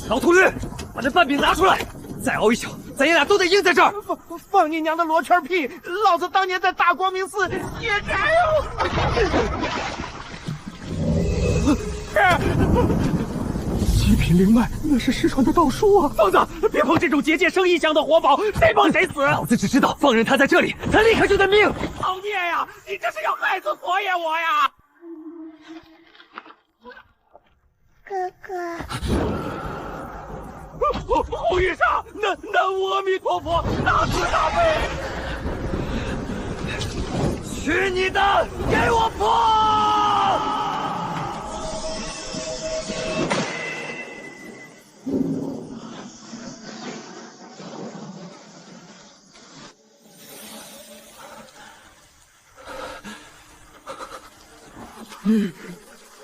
老秃驴，把那半饼拿出来，再熬一宿，咱爷俩都得硬在这儿。放你娘的罗圈屁！老子当年在大光明寺也这样。极品灵脉，那是失传的道书啊！疯子，别碰这种结界生异象的活宝，谁碰谁死！老子只知道，放任他在这里，他立刻就得命。造孽呀！你这是要害死佛爷我呀！哥哥，红衣裳，南无阿弥陀佛，大慈大悲！去你的！给我破！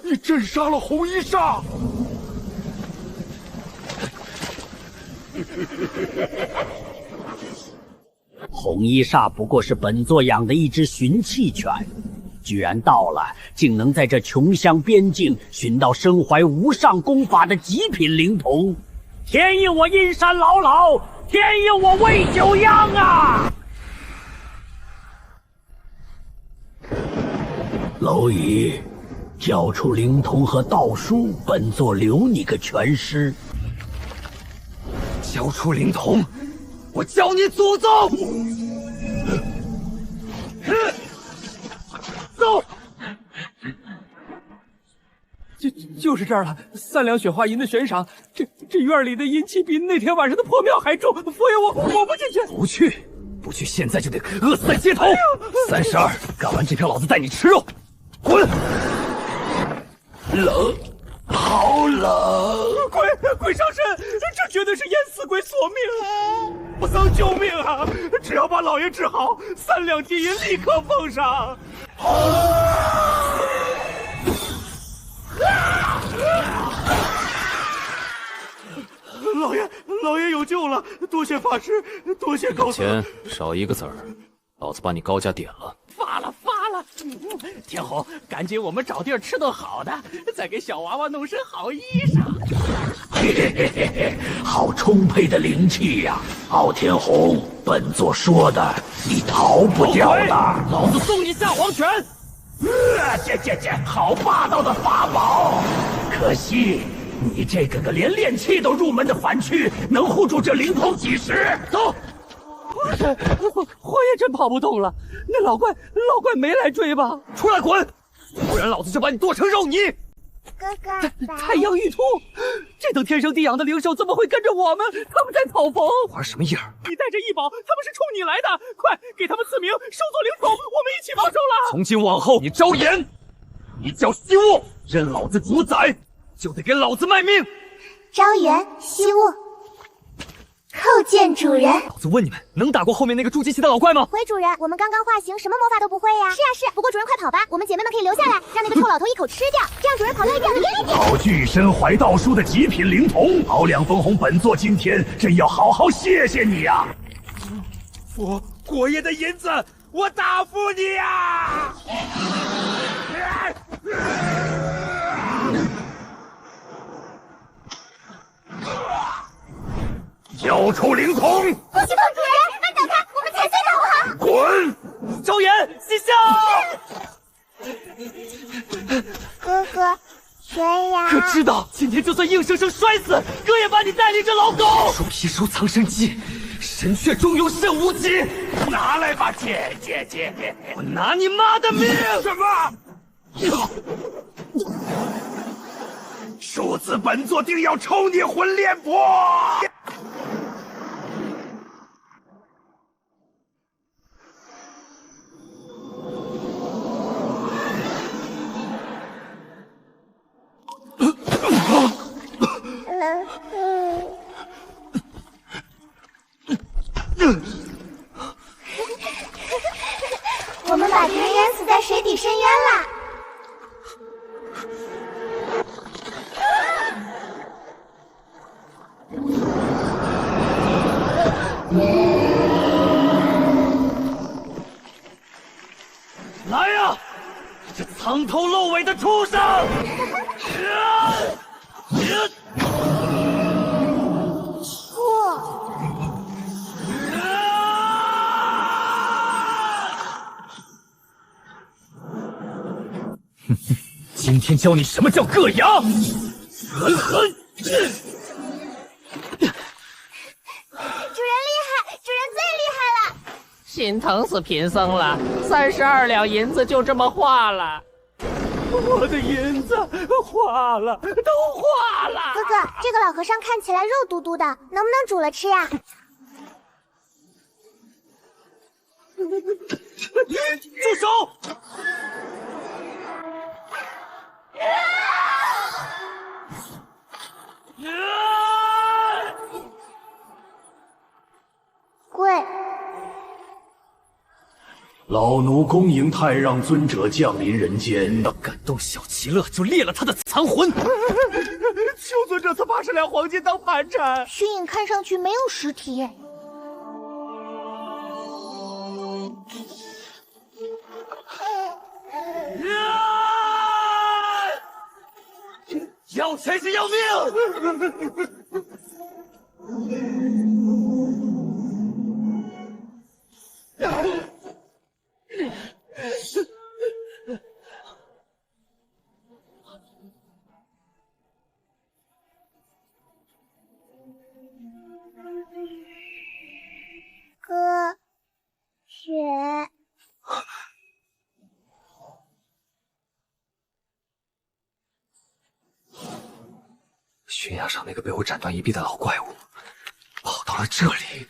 你震杀了红衣煞！红衣煞不过是本座养的一只寻气犬，居然到了，竟能在这穷乡边境寻到身怀无上功法的极品灵童，天应我阴山老老，天应我魏九央啊！蝼蚁，交出灵童和道书，本座留你个全尸。交出灵童，我教你祖宗！走！就是这儿了，3两雪花银的悬赏。这院里的阴气比那天晚上的破庙还重，佛爷我不进去。不去，现在就得饿死在街头。32，干完这票，老子带你吃肉。滚！冷，好冷！鬼上身，这绝对是淹死鬼索命啊！不僧救命啊！只要把老爷治好，3两金银立刻奉上。老爷有救了！多谢法师，多谢高僧。钱少一个子儿，老子把你高价点了。发了！天红，赶紧我们找地儿吃顿好的，再给小娃娃弄身好衣裳。嘿，好充沛的灵气呀！傲天红，本座说的，你逃不掉的。老子送你下黄泉！好霸道的法宝！可惜你这个连炼气都入门的凡躯，能护住这灵童几时？走！我也真跑不动了，那老怪没来追吧？出来滚！不然老子就把你剁成肉泥！哥哥，太阳玉兔，这等天生地养的灵兽怎么会跟着我们？他们在讨逢，玩什么影？你带着异宝，他们是冲你来的，快给他们赐名，收作灵宠，我们一起报仇了！从今往后，你招言，一叫西雾，任老子主宰，就得给老子卖命！招元惜物，叩见主人。老子问你们，能打过后面那个筑基期的老怪吗？回主人，我们刚刚化形，什么魔法都不会呀。是啊是，不过主人快跑吧，我们姐妹们可以留下来，让那个臭老头一口吃掉，这样主人跑得远远点。好具身怀道书的极品灵童，敖两分红，本座今天真要好好谢谢你呀！佛爷的银子，我答复你呀！交出灵童！不许碰主人！慢走开，我们踩碎他好不好？滚！招言，西夏！哥哥，悬崖。可知道，今天就算硬生生摔死，哥也把你带领着老狗。树皮书藏身机，神阙中有甚无极。拿来吧，姐！我拿你妈的命！什么？数次本座定要抽你魂炼魄！我们把敌人淹死在水底深渊了。来呀，这苍头露尾的畜生！天教你什么叫硌牙，狠狠！主人厉害，主人最厉害了！心疼死贫僧了，32两银子就这么花了。我的银子花了，都花了。哥哥，这个老和尚看起来肉嘟嘟的，能不能煮了吃呀？住手！跪！老奴恭迎太让尊者降临人间。敢动小齐乐，就裂了他的残魂！求尊者赐80两黄金当盘缠。虚影看上去没有实体。要钱是要命！哥，雪。悬崖上那个被我斩断一臂的老怪物，跑到了这里。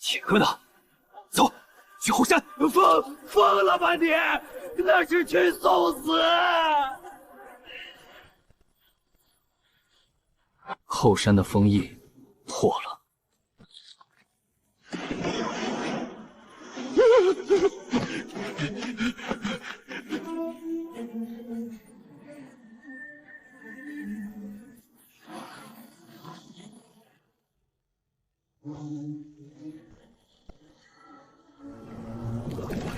铁哥呢？走，去后山。疯了吧你？那是去送死！后山的封印破了。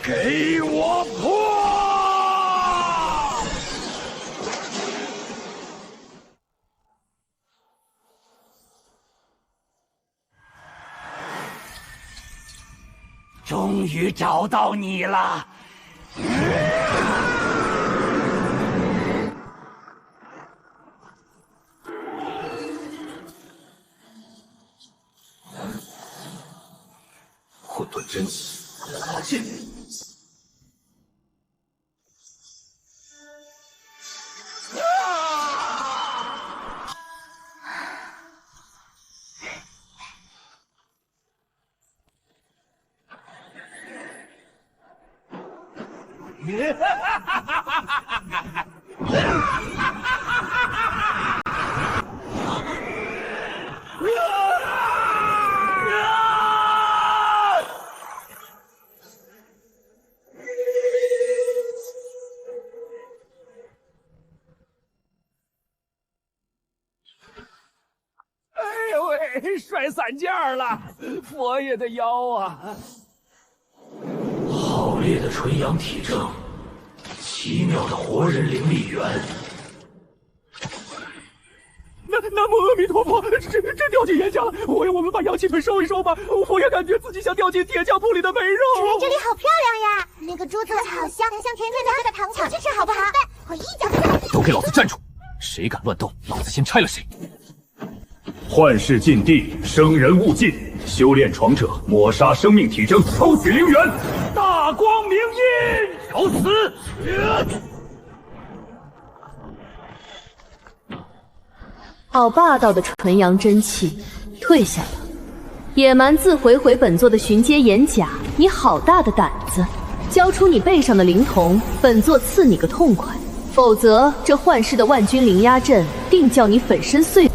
给我破！终于找到你了！混沌真气，进！摔散架了，佛爷的腰啊！好烈的纯阳体证，奇妙的活人灵力源。南无阿弥陀佛，这掉进岩浆了！我们把阳气腿收一收吧。佛爷感觉自己像掉进铁匠铺里的肥肉。主人这里好漂亮呀，那个珠子好香，像甜甜的糖果，吃吃好不好？我一脚就下去。都给老子站住！谁敢乱动，老子先拆了谁！幻世禁地，生人勿近。修炼闯者，抹杀生命体征，抽取灵源。大光明阴，找死！好霸道的纯阳真气，退下吧！野蛮自毁本座的巡阶岩甲，你好大的胆子！交出你背上的灵瞳，本座赐你个痛快！否则这幻世的万军灵压阵定叫你粉身碎骨。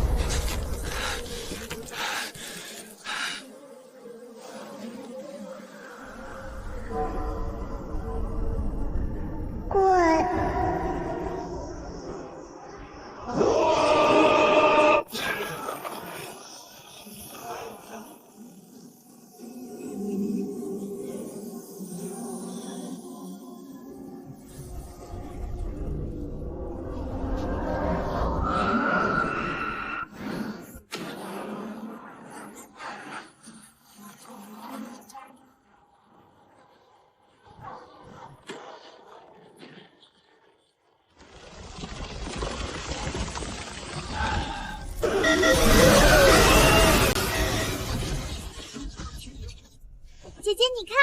姐姐，你看，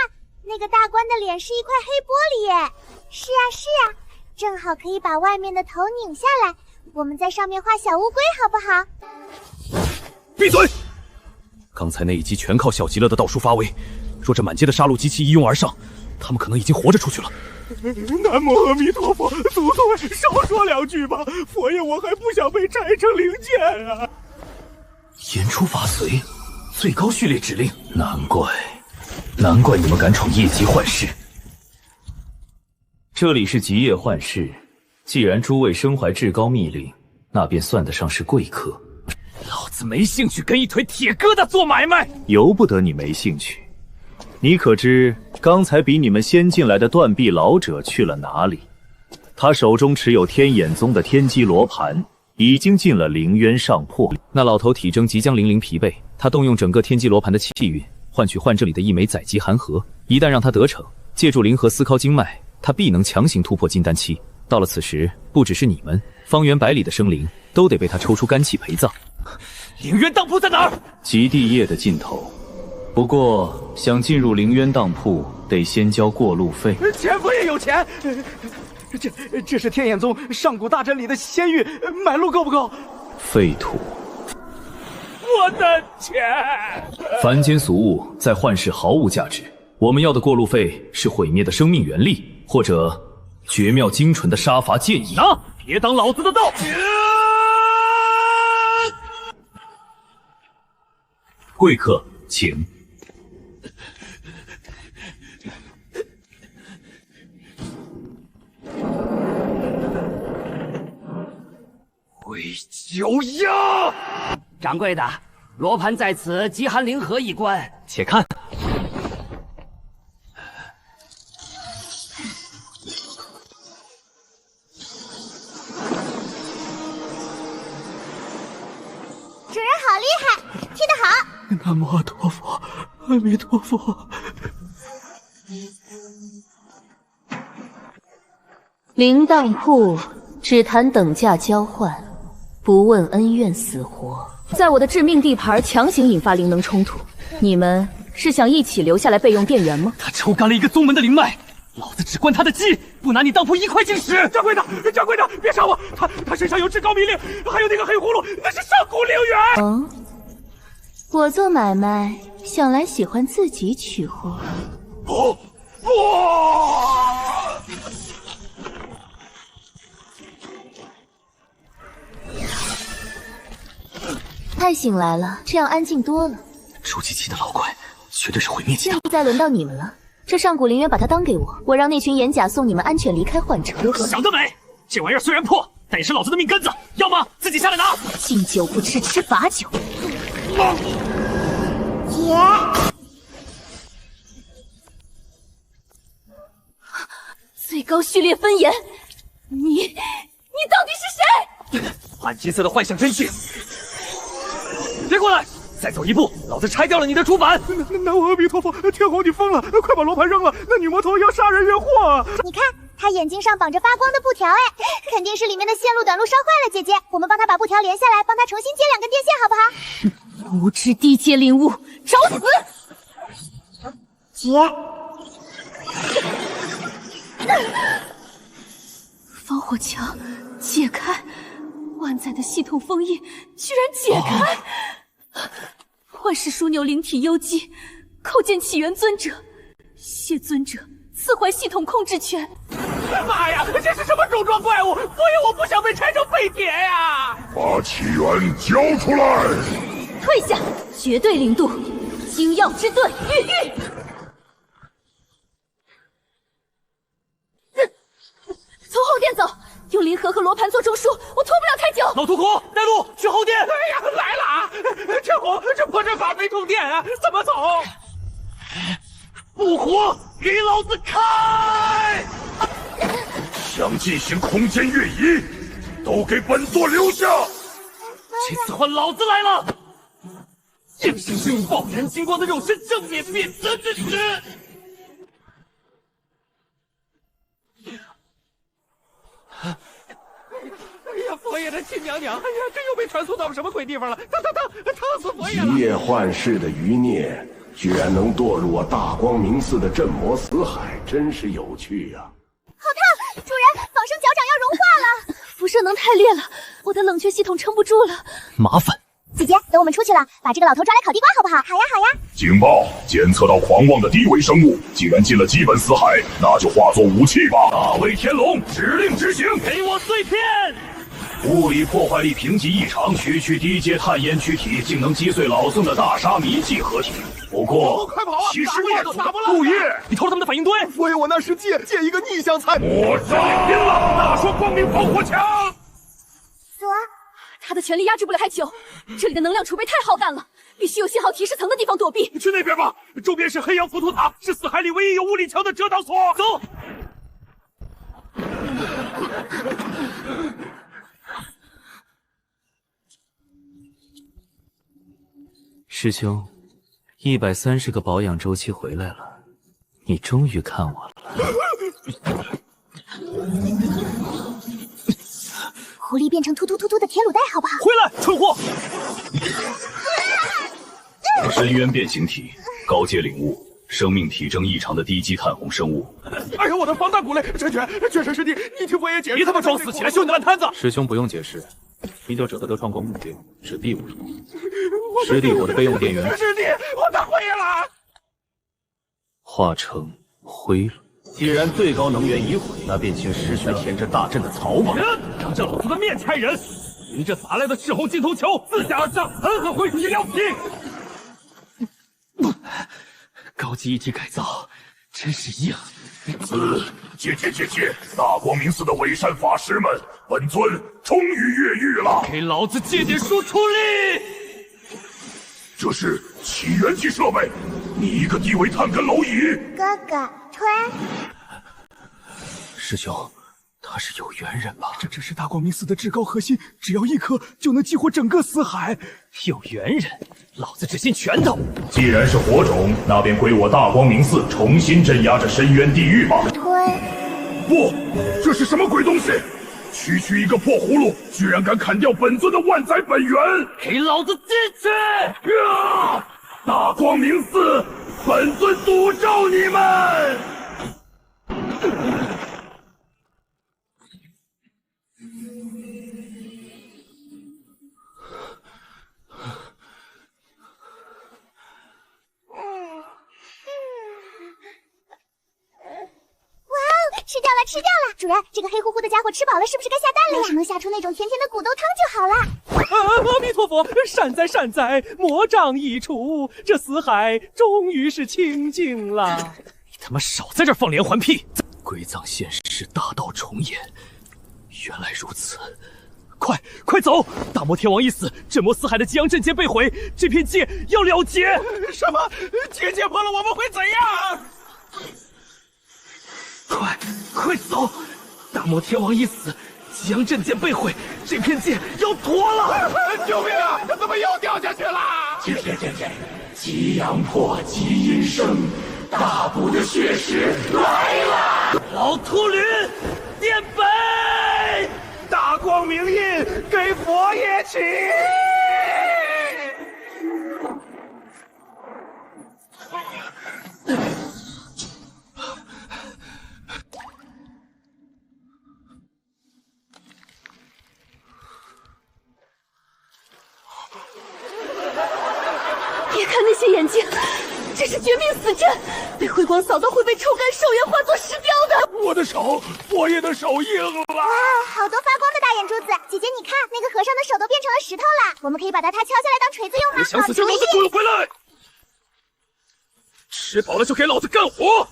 那个大官的脸是一块黑玻璃耶。是啊，是啊，正好可以把外面的头拧下来，我们在上面画小乌龟，好不好？闭嘴！刚才那一击全靠小极乐的道术发威，若这满街的杀戮机器一拥而上，他们可能已经活着出去了。南无阿弥陀佛，祖宗少说两句吧，佛爷我还不想被拆成零件啊！言出法随，最高序列指令，难怪你们敢闯夜级幻视。这里是极夜幻视，既然诸位身怀至高密令，那便算得上是贵客。老子没兴趣跟一腿铁疙瘩做买卖，由不得你没兴趣。你可知刚才比你们先进来的断臂老者去了哪里？他手中持有天眼宗的天机罗盘，已经进了灵渊上魄。那老头体征即将零疲惫，他动用整个天机罗盘的气运，换取幻这里的一枚载极寒核。一旦让他得逞，借助灵核撕敲经脉，他必能强行突破金丹期。到了此时，不只是你们，方圆百里的生灵都得被他抽出肝气陪葬。灵渊当铺在哪儿？极地夜的尽头。不过想进入灵渊当铺，得先交过路费。钱夫也有钱，这是天眼宗上古大阵里的仙玉，买路够不够？废土。我的钱！凡间俗物在幻世毫无价值，我们要的过路费是毁灭的生命元力，或者绝妙精纯的杀伐剑意。拿，别挡老子的道！贵客，请。会九阳，掌柜的，罗盘在此，极寒灵核一关，且看。主人好厉害，踢得好！南无阿弥陀佛，阿弥陀佛。灵当铺只谈等价交换，不问恩怨死活。在我的致命地盘强行引发灵能冲突，你们是想一起留下来备用电源吗？他抽干了一个宗门的灵脉，老子只关他的机，不拿你当铺一块进食。掌柜的，别杀我！他身上有至高密令，还有那个黑葫芦，那是上古灵元。嗯，我做买卖向来喜欢自己取货。太醒来了，这样安静多了。出奇迹的老怪，绝对是毁灭级的。现在轮到你们了，这上古灵元把它当给我，我让那群眼甲送你们安全离开幻城。如何？想得美！这玩意儿虽然破，但也是老子的命根子，要么自己下来拿。敬酒不吃吃罚酒。姐，最高序列分颜，你到底是谁？暗金色的幻象真气，别过来！再走一步，老子拆掉了你的主板！南无阿弥陀佛，天后你疯了，快把罗盘扔了！那女魔头要杀人越货。你看她眼睛上绑着发光的布条，哎，肯定是里面的线路短路烧坏了。姐姐，我们帮她把布条连下来，帮她重新接2根电线，好不好？无知低阶灵物，找死！姐，防火墙解开，万载的系统封印居然解开！幻世枢纽灵体幽姬，叩见起源尊者，谢尊者赐还系统控制权。妈呀，这是什么种状怪物？所以我不想被拆成废铁呀！把起源交出来！退下，绝对零度，星耀之盾越狱。从后殿走，用灵核和罗盘做中枢，我拖不了太久。老屠夫，带路去后殿。哎呀，来了啊！陈红，这破阵法没充电啊，怎么走？不活，给老子开！想进行空间越移，都给本座留下！这次换老子来了！硬生生用爆燃金光的肉身正面变则之时。哎呀，佛爷的亲娘娘！哎呀，这又被传送到什么鬼地方了？疼死佛爷了！一夜幻世的余孽，居然能堕入我大光明寺的镇魔死海，真是有趣呀！好烫！主人，仿生脚掌要融化了。辐射能太烈了，我的冷却系统撑不住了。麻烦。姐姐，等我们出去了，把这个老头抓来烤地瓜好不好？好呀，好呀。警报！检测到狂妄的低维生物，既然进了基本死海，那就化作武器吧！大威天龙，指令执行！给我碎片！物理破坏力评级异常，区区低阶碳烟躯体竟能击碎老僧的大沙弥技合体。不过，快跑啊！其实也打不烂。陆夜，你偷了他们的反应堆？佛爷，我那是借一个逆向菜。抹杀槟榔，大双光明防火墙。索，他的全力压制不了太久，这里的能量储备太浩瀚了，必须有信号提示层的地方躲避。去那边吧，周边是黑曜浮屠塔，是死海里唯一有物理墙的遮挡所。走。师兄，130个保养周期回来了，你终于看我了。狐狸变成突突突突的铁卤蛋好不好？回来，蠢货！深渊变形体，高阶领悟，生命体征异常的低级碳红生物。哎呀，我的防弹骨类，全神师弟，你听佛爷解释。别他妈装死起来，修你的烂摊子！师兄不用解释，弥德者的得创光目标是第5种。师弟，我的备用电源。师弟，我打灰了。化成灰了。既然最高能源已毁，那便请师兄填这大阵的草吧。当着老子的面拆人，迎着撒来的赤红金头球，自下而上，狠狠挥击两劈。高级一体改造，真是硬。切！大光明寺的伪善法师们，本尊终于越狱了。给老子借点输出力！这是起源级设备，你一个低维碳根蝼蚁！哥哥，推！师兄，他是有缘人吧？这只是大光明寺的至高核心，只要1颗就能激活整个死海。有缘人，老子只信拳头。既然是火种，那便归我大光明寺重新镇压这深渊地狱吧。推！不，这是什么鬼东西？区一个破葫芦，居然敢砍掉本尊的万载本源！给老子进去！大光明寺，本尊诅咒你们！吃掉了！主人，这个黑乎乎的家伙吃饱了，是不是该下蛋了呀？要是能下出那种甜甜的骨豆汤就好了。阿弥陀佛，善哉，魔障已除，这死海终于是清净了。你他妈少在这放连环屁！归藏现世，大道重演，原来如此。快走！大魔天王一死，镇魔四海的吉阳阵界被毁，这片界要了结。什么？结界破了，我们会怎样？快走！大魔天王一死，吉阳阵界被毁，这片界要脱了！救命啊！怎么又掉下去了？吉阳破，吉阴生，大补的血石来了！老秃驴，垫背！大光明印给佛爷起！别看那些眼睛，这是绝命死阵，被辉光扫到会被抽干寿元化作石雕的。我的手，佛爷的手硬了！哇，好多发光的大眼珠子！姐姐，你看，那个和尚的手都变成了石头了。我们可以把它敲下来当锤子用吗？想死就老子滚回来！吃饱了就给老子干活！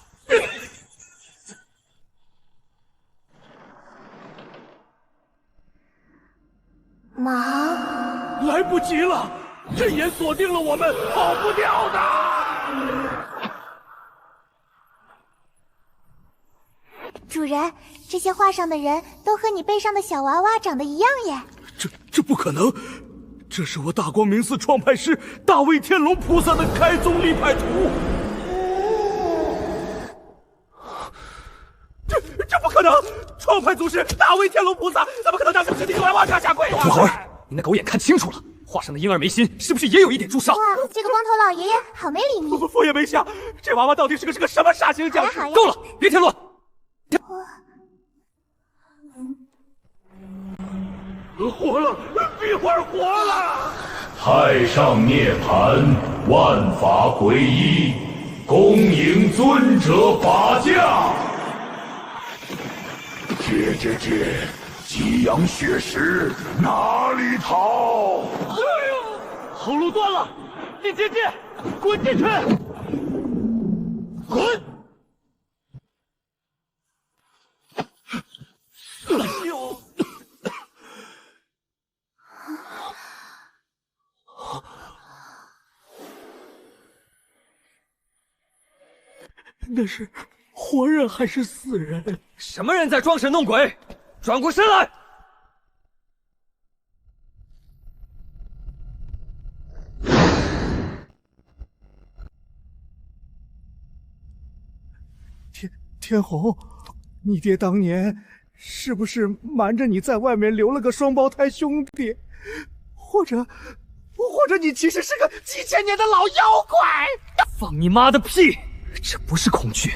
忙，来不及了，阵眼锁定了我们，跑不掉的。主人，这些画上的人都和你背上的小娃娃长得一样耶。这不可能！这是我大光明寺创派师大威天龙菩萨的开宗立派图。这不可能！创派祖师大威天龙菩萨怎么可能让小师弟来往下跪啊？土猴儿，你那狗眼看清楚了，画上的婴儿眉心是不是也有一点朱砂？哇，这个光头老爷爷好没礼貌。佛爷没想，这娃娃到底是个什么煞星降世？够了，别添乱！活了，壁花活了！太上涅槃，万法归一，恭迎尊者法驾。这，激扬血石，哪里逃？哎呦，后路断了！李姐姐，滚进去！滚！哎呦！那是活人还是死人？什么人在装神弄鬼？转过身来！天红，你爹当年是不是瞒着你在外面留了个双胞胎兄弟？或者你其实是个几千年的老妖怪？放你妈的屁！这不是恐惧，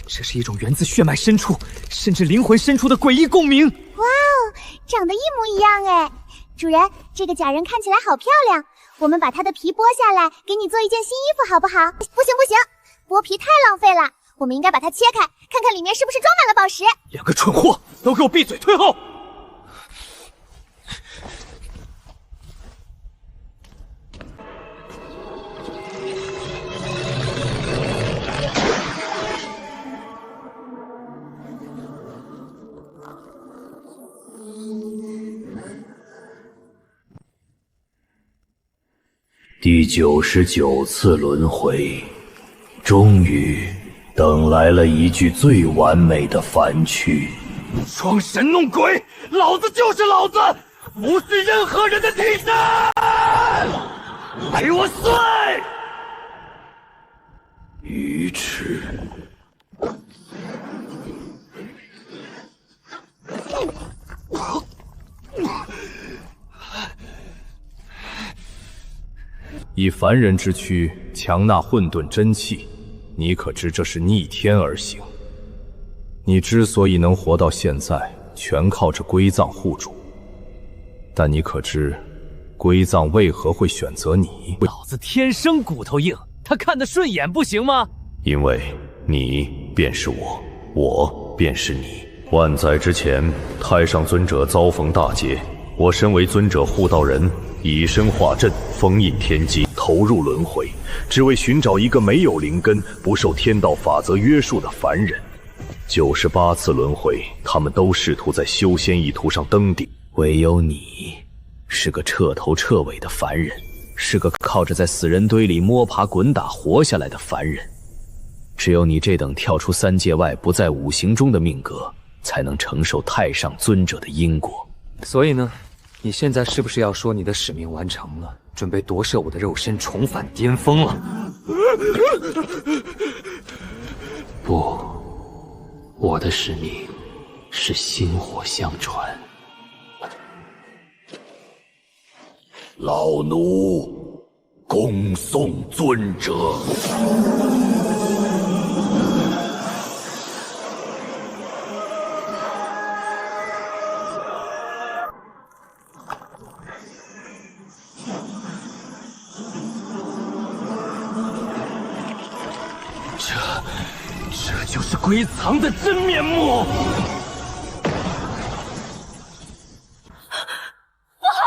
这是一种源自血脉深处，甚至灵魂深处的诡异共鸣。哇哦，长得一模一样哎！主人，这个假人看起来好漂亮，我们把它的皮剥下来，给你做一件新衣服好不好？不行，剥皮太浪费了，我们应该把它切开，看看里面是不是装满了宝石。两个蠢货，都给我闭嘴，退后！第99次轮回，终于等来了一具最完美的凡躯。装神弄鬼，老子就是老子，不是任何人的替身！给我碎！愚痴！以凡人之躯强纳混沌真气，你可知这是逆天而行？你之所以能活到现在，全靠着归藏护主。但你可知，归藏为何会选择你？老子天生骨头硬，他看得顺眼不行吗？因为你便是我，我便是你。万载之前，太上尊者遭逢大劫，我身为尊者护道人，以身化阵，封印天机，投入轮回，只为寻找一个没有灵根、不受天道法则约束的凡人。98次轮回，他们都试图在修仙一途上登顶，唯有你，是个彻头彻尾的凡人，是个靠着在死人堆里摸爬滚打活下来的凡人。只有你这等跳出3界外、不在五行中的命格，才能承受太上尊者的因果。所以呢？你现在是不是要说你的使命完成了，准备夺舍我的肉身，重返巅峰了？不，我的使命是薪火相传。老奴恭送尊者。这就是归藏的真面目。不好！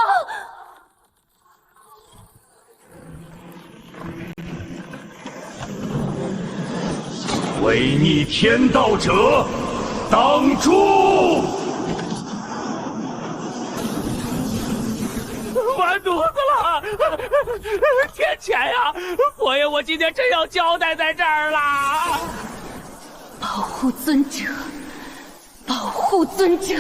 违逆天道者，当诛！完犊子了！天谴呀！佛爷，我今天真要交代在这儿了。保护尊者，保护尊者！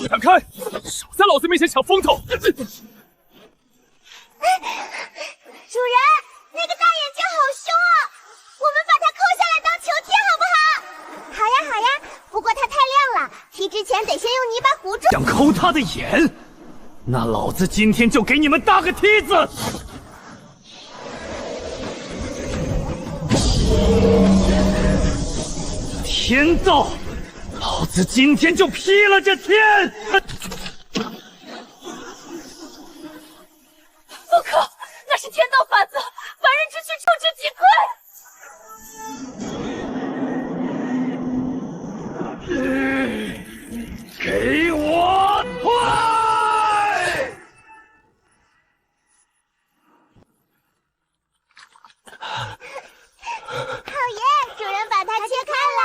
闪开！少在老子面前抢风头！主人，那个大眼睛好凶啊！我们把它扣下来当求贴好不好？好呀好呀，不过它太亮了，踢之前得先用泥巴糊住。想抠他的眼，那老子今天就给你们搭个梯子！天道，老子今天就劈了这天！不可，那是天道法则，凡人之躯，触之即溃。给我退！讨厌，主人把它切开了。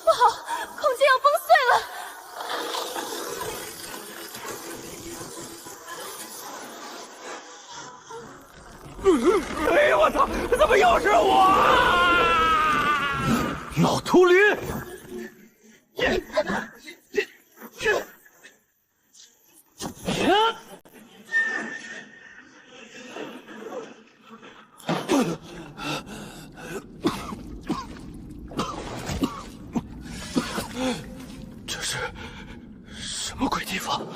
不好，空间要崩碎了！哎呦我操！怎么又是我？老秃驴！这是什么鬼地方？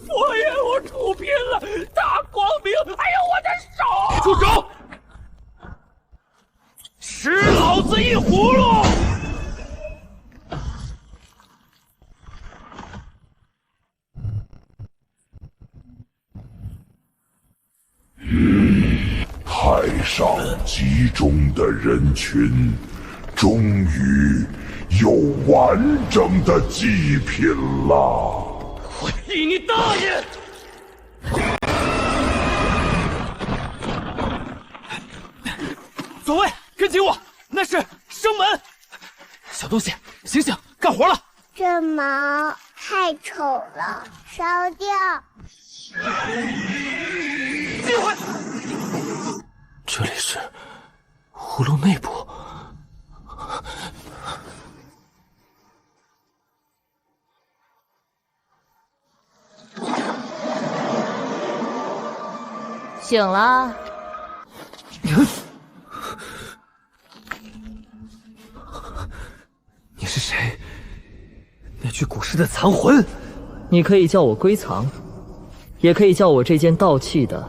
佛爷，我出品了！大光明，还有我的手！住手！吃老子一葫芦！海上集中的人群，终于有完整的祭品了。我依你大爷！左卫，跟紧我，那是生门。小东西，醒醒，干活了！这毛太丑了，烧掉。机会！这里是葫芦内部。醒了。你是谁？那具古尸的残魂？你可以叫我归藏，也可以叫我这件盗器的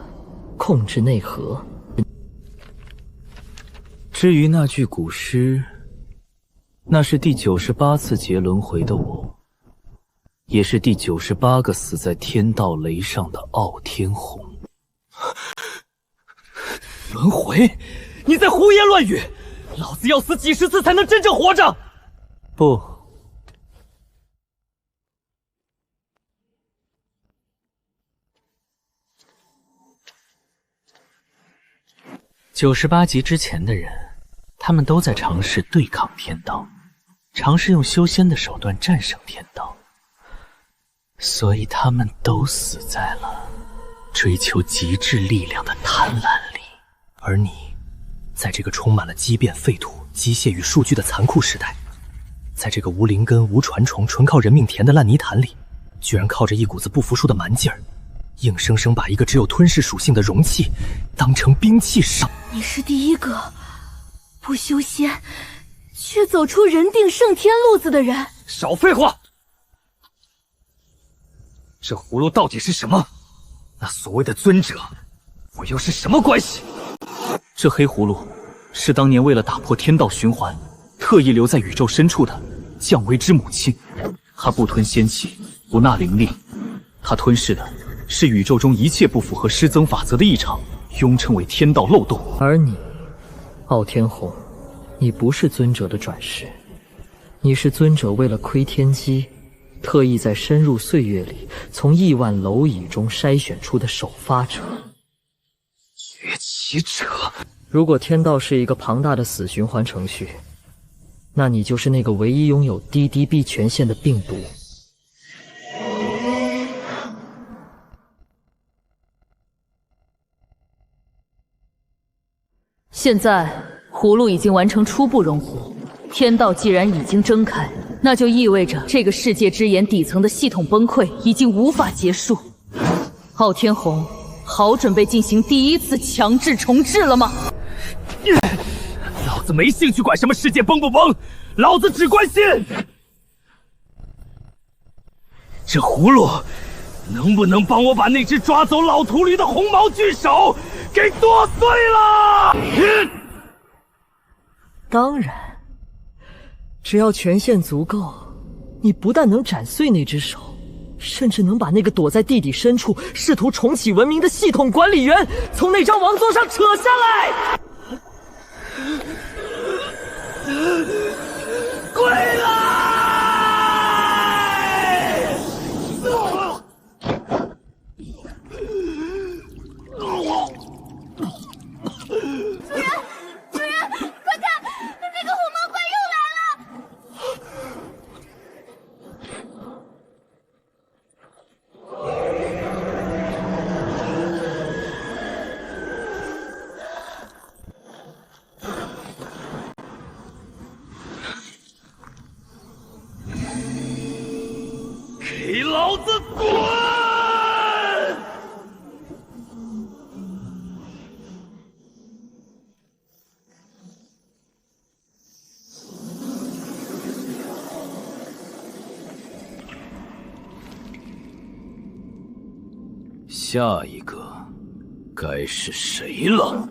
控制内核。至于那具古尸，那是第98次劫轮回的我，也是第98个死在天道雷上的傲天红。轮回？你在胡言乱语！老子要死几十次才能真正活着！不，98级之前的人，他们都在尝试对抗天道，尝试用修仙的手段战胜天道，所以他们都死在了追求极致力量的贪婪里。而你，在这个充满了畸变、废土、机械与数据的残酷时代，在这个无灵根、无传虫、纯靠人命填的烂泥潭里，居然靠着一股子不服输的蛮劲儿，硬生生把一个只有吞噬属性的容器当成兵器使。你是第一个不修仙却走出人定胜天路子的人。少废话！这葫芦到底是什么？那所谓的尊者，我又是什么关系？这黑葫芦是当年为了打破天道循环，特意留在宇宙深处的降维之母亲。她不吞仙气，不纳灵力，她吞噬的是宇宙中一切不符合失增法则的异常，庸称为天道漏洞。而你，傲天红，你不是尊者的转世，你是尊者为了窥天机，特意在深入岁月里从亿万蝼蚁中筛选出的首发者。崛起者。如果天道是一个庞大的死循环程序，那你就是那个唯一拥有DDB 权限的病毒。现在葫芦已经完成初步融合，天道既然已经睁开，那就意味着这个世界之眼底层的系统崩溃已经无法结束。傲天红，好准备进行第一次强制重置了吗？老子没兴趣管什么世界崩不崩，老子只关心这葫芦能不能帮我把那只抓走老秃驴的红毛巨手给剁碎了。当然，只要权限足够，你不但能斩碎那只手，甚至能把那个躲在地底深处试图重启文明的系统管理员从那张王座上扯下来。跪来！主人，快看，那个红毛怪又来了！给老子滚！下一个该是谁了？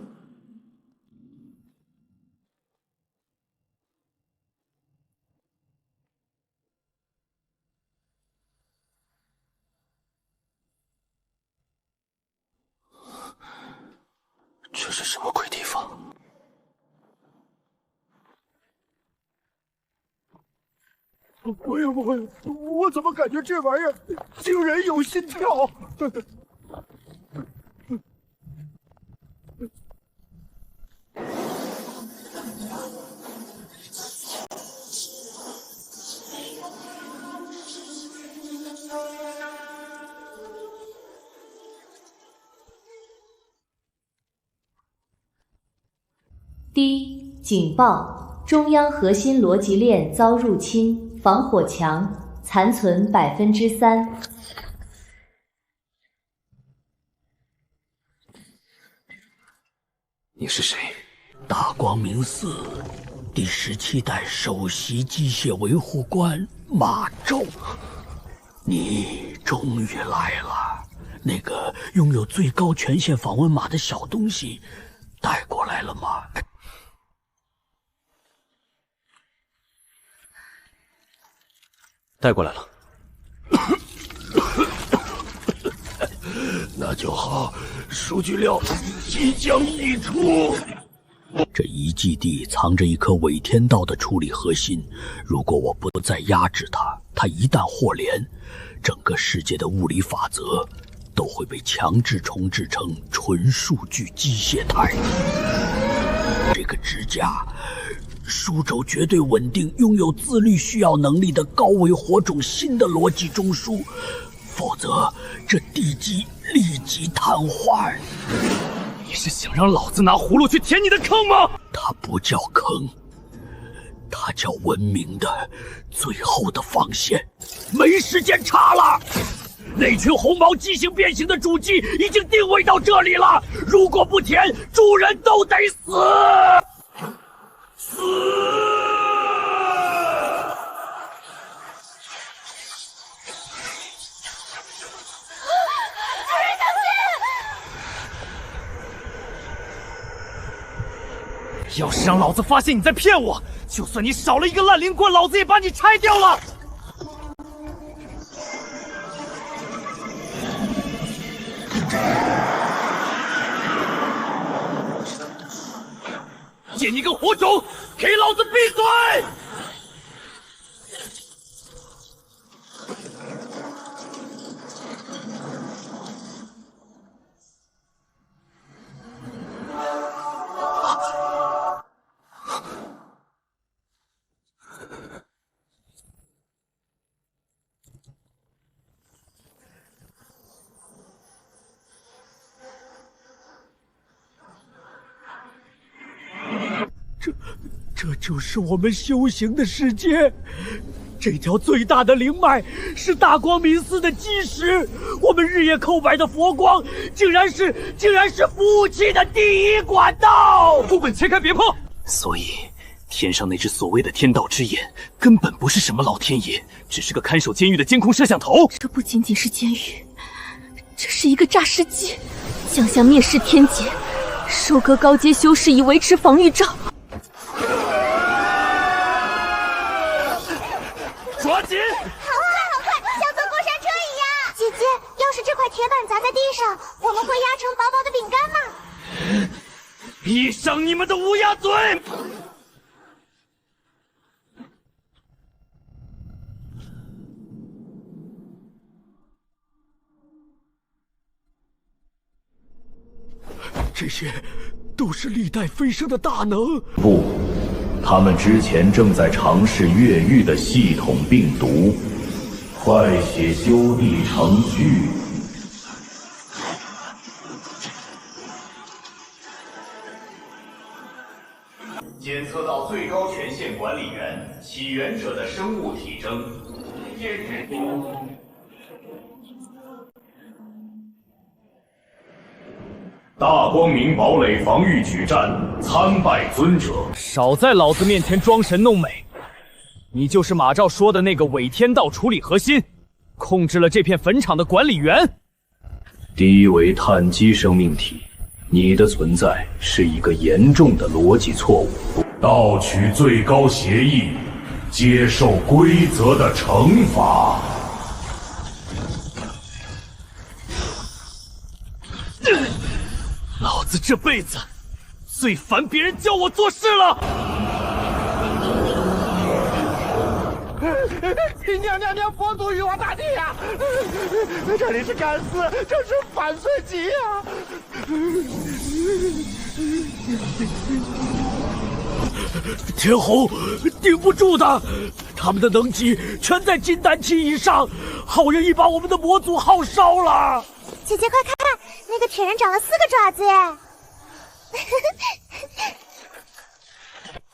这是什么鬼地方？不呀不呀，我怎么感觉这玩意儿竟然有心跳？第警报：中央核心逻辑链遭入侵，防火墙残存3%。你是谁？大光明寺第17代首席机械维护官马宙，你终于来了。那个拥有最高权限访问码的小东西带过来了吗？带过来了。那就好，数据料即将溢出。这遗迹地藏着一颗伪天道的处理核心，如果我不再压制它，它一旦获联，整个世界的物理法则都会被强制重置成纯数据机械态。这个支架书轴绝对稳定，拥有自律需要能力的高维火种新的逻辑中枢，否则这地基立即瘫痪。你是想让老子拿葫芦去填你的坑吗？它不叫坑，它叫文明的最后的防线。没时间差了。那群红毛畸形变形的主机已经定位到这里了，如果不填，主人都得死！死！要是让老子发现你在骗我，就算你少了一个烂灵冠，老子也把你拆掉了！见你个火种，给老子闭嘴！这就是我们修行的世界。这条最大的灵脉是大光明寺的基石，我们日夜叩拜的佛光，竟然是服务器的第一管道。副本切开，别碰！所以，天上那只所谓的天道之眼，根本不是什么老天爷，只是个看守监狱的监控摄像头。这不仅仅是监狱，这是一个诈尸机，将相灭世天劫，收割高阶修士以维持防御罩。抓紧！好快，像坐过山车一样！姐姐，要是这块铁板砸在地上，我们会压成薄薄的饼干吗？闭上你们的乌鸦嘴！这些都是历代飞升的大能。不，他们之前正在尝试越狱的系统病毒，快写修订程序。检测到最高权限管理员起源者的生物体征。大光明堡垒防御举战参拜尊者，少在老子面前装神弄美！你就是马照说的那个伪天道处理核心，控制了这片坟场的管理员。低维碳基生命体，你的存在是一个严重的逻辑错误。盗取最高协议，接受规则的惩罚。老子这辈子最烦别人教我做事了。娘，佛祖与我大帝呀！这里是干寺，这是反碎集呀！天红顶不住的，他们的能级全在金丹期以上，好容易把我们的魔族耗烧了。姐姐快看，那个铁人长了4个爪子耶！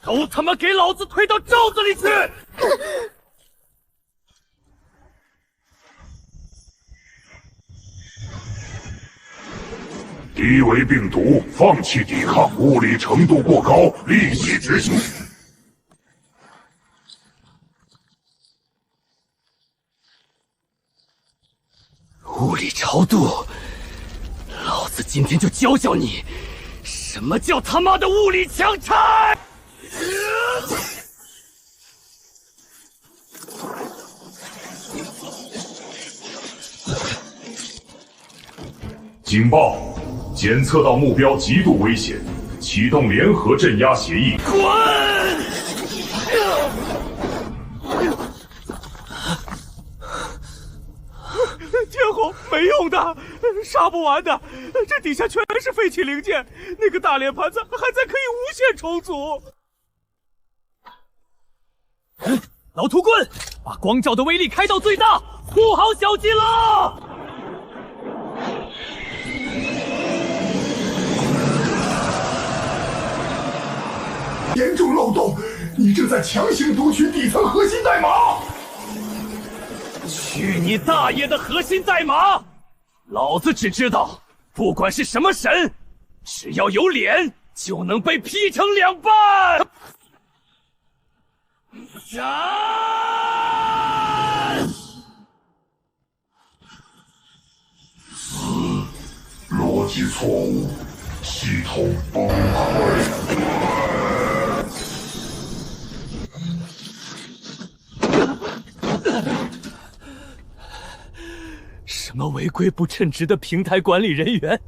都他妈给老子推到罩子里去！低维病毒，放弃抵抗，物理程度过高，立即执行。物理超度，老子今天就教教你，什么叫他妈的物理强拆！警报！检测到目标极度危险，启动联合镇压协议。滚！天红，没用的，杀不完的，这底下全是废弃零件，那个大脸盘子还在可以无限重组。老土棍，把光照的威力开到最大，护好小鸡了！严重漏洞，你正在强行读取底层核心代码。取去你大爷的核心代码！老子只知道，不管是什么神，只要有脸，就能被劈成2半。斩！逻辑错误，系统崩溃。什么违规不称职的平台管理人员，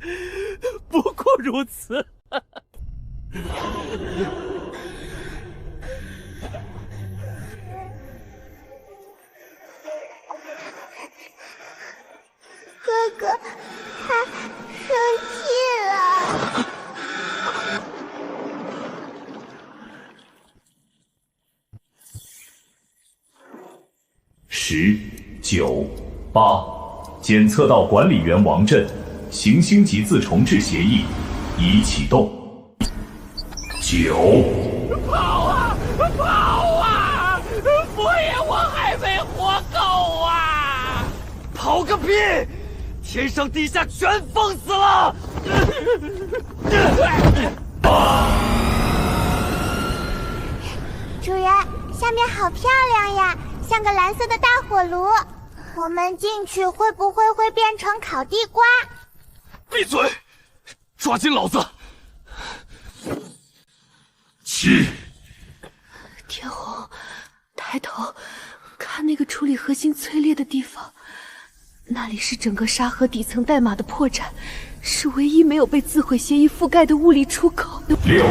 不过如此。哥哥，他生气了。10、9、8。检测到管理员王震，行星级自重置协议已启动。9。跑啊！跑啊！佛爷，我还没活够啊！跑个屁！天上地下全封死了！主人，下面好漂亮呀，像个蓝色的大火炉。我们进去会不会变成烤地瓜？闭嘴！抓紧老子！7。天虹，抬头看那个处理核心催裂的地方，那里是整个沙盒底层代码的破绽，是唯一没有被自毁协议覆盖的物理出口。6、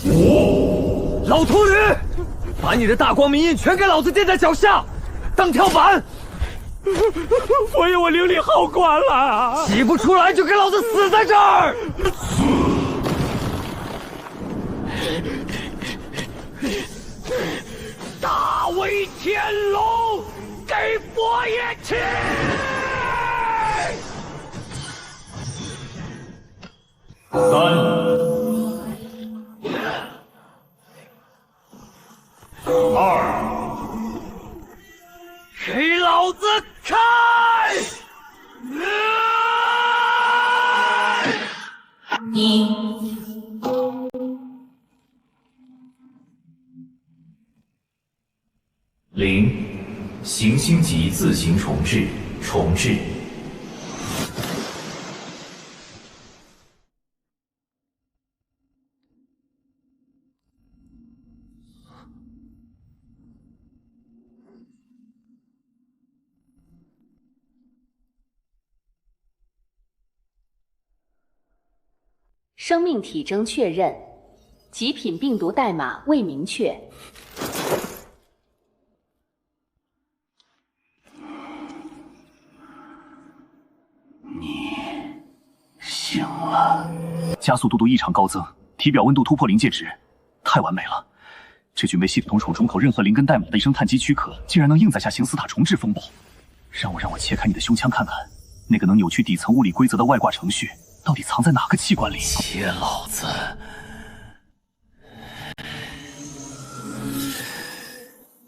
5。老秃驴，把你的大光明印全给老子垫在脚下，当跳板！佛爷，我灵力耗光了，挤不出来就给老子死在这儿！大威天龙，给佛爷吃！3、2。给老子开！0，行星级自行重置，重置。生命体征确认，极品病毒代码未明确。你醒了。加速度异常高增，体表温度突破临界值，太完美了。这具没系统重口任何灵根代码的一声碳基躯壳，竟然能硬载下行斯塔重置风暴。让我切开你的胸腔看看，那个能扭曲底层物理规则的外挂程序。到底藏在哪个器官里？切老子！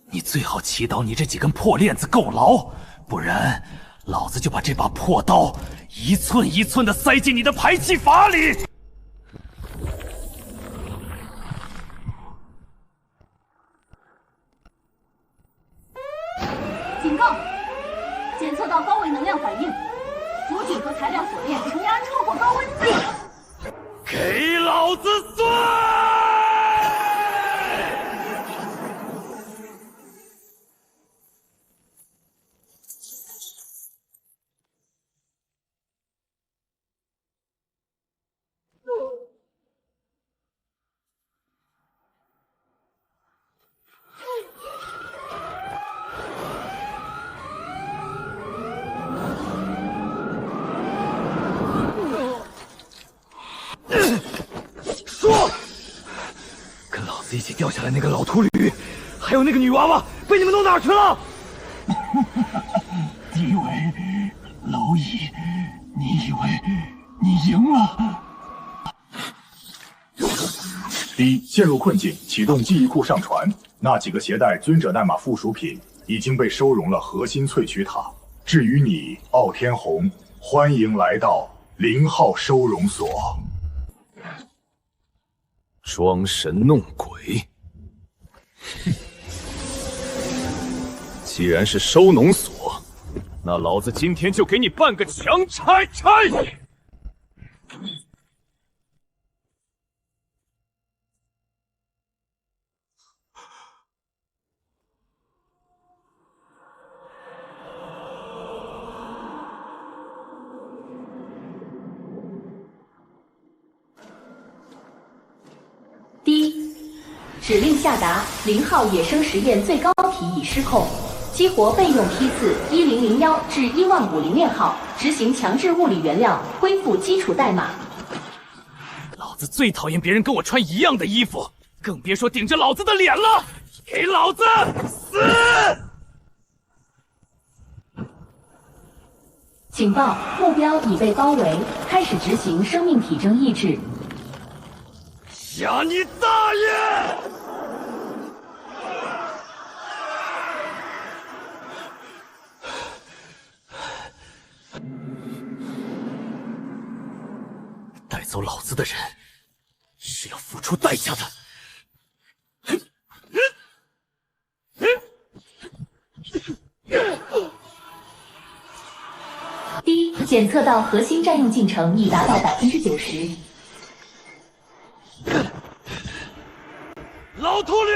你最好祈祷你这几根破链子够牢，不然老子就把这把破刀一寸一寸的塞进你的排气阀里！警告！检测到高位能量反应。主体和材料锁链承压超过高温计，给老子碎！一起掉下来那个老秃驴，还有那个女娃娃，被你们弄哪儿去了？地尾，蝼蚁，你以为你赢了？第一，陷入困境，启动记忆库上传。那几个携带尊者代码附属品，已经被收容了核心萃取塔。至于你，傲天红，欢迎来到0号收容所。装神弄鬼，哼！既然是收农所，那老子今天就给你办个强拆！指令下达，0号野生实验最高体已失控，激活备用批次1001至150炼号，执行强制物理原料恢复基础代码。老子最讨厌别人跟我穿一样的衣服，更别说顶着老子的脸了！给老子死！警报，目标已被包围，开始执行生命体征抑制。吓你大爷！带走老子的人是要付出代价的。检测到核心占用进程已达到90%。老秃驴！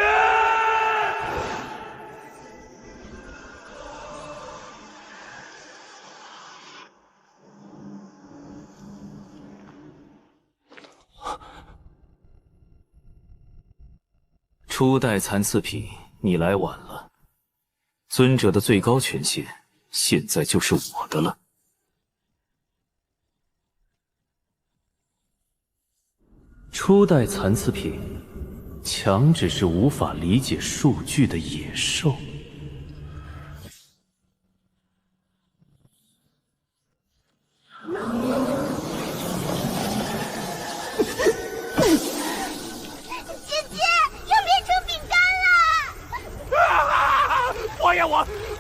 初代残次品，你来晚了。尊者的最高权限，现在就是我的了。初代残次品，强只是无法理解数据的野兽。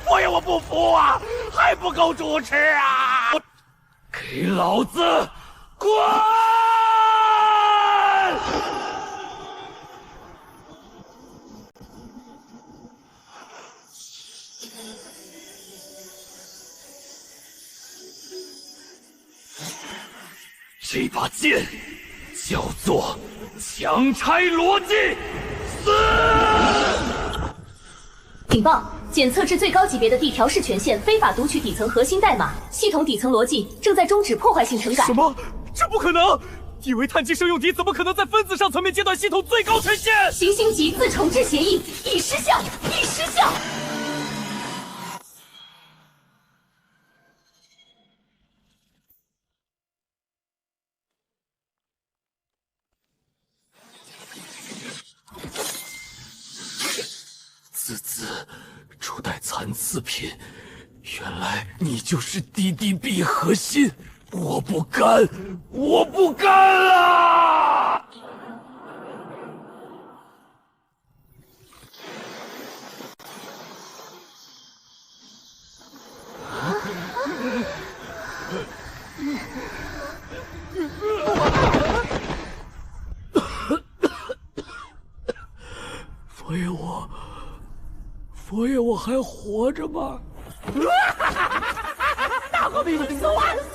佛爷，我不服啊，还不够主持啊！给老子滚！这把剑叫做强拆逻辑，死！警报！检测至最高级别的地调试权限非法读取底层核心代码，系统底层逻辑正在终止破坏性整改。什么？这不可能！地为碳基生用体怎么可能在分子上层面阶段系统最高权限？行星级自重置协议已失效，已失效。初代残次品，原来你就是 DDB 核心，我不干，我不干啊！佛爷，我还活着吗？大光明寺万岁！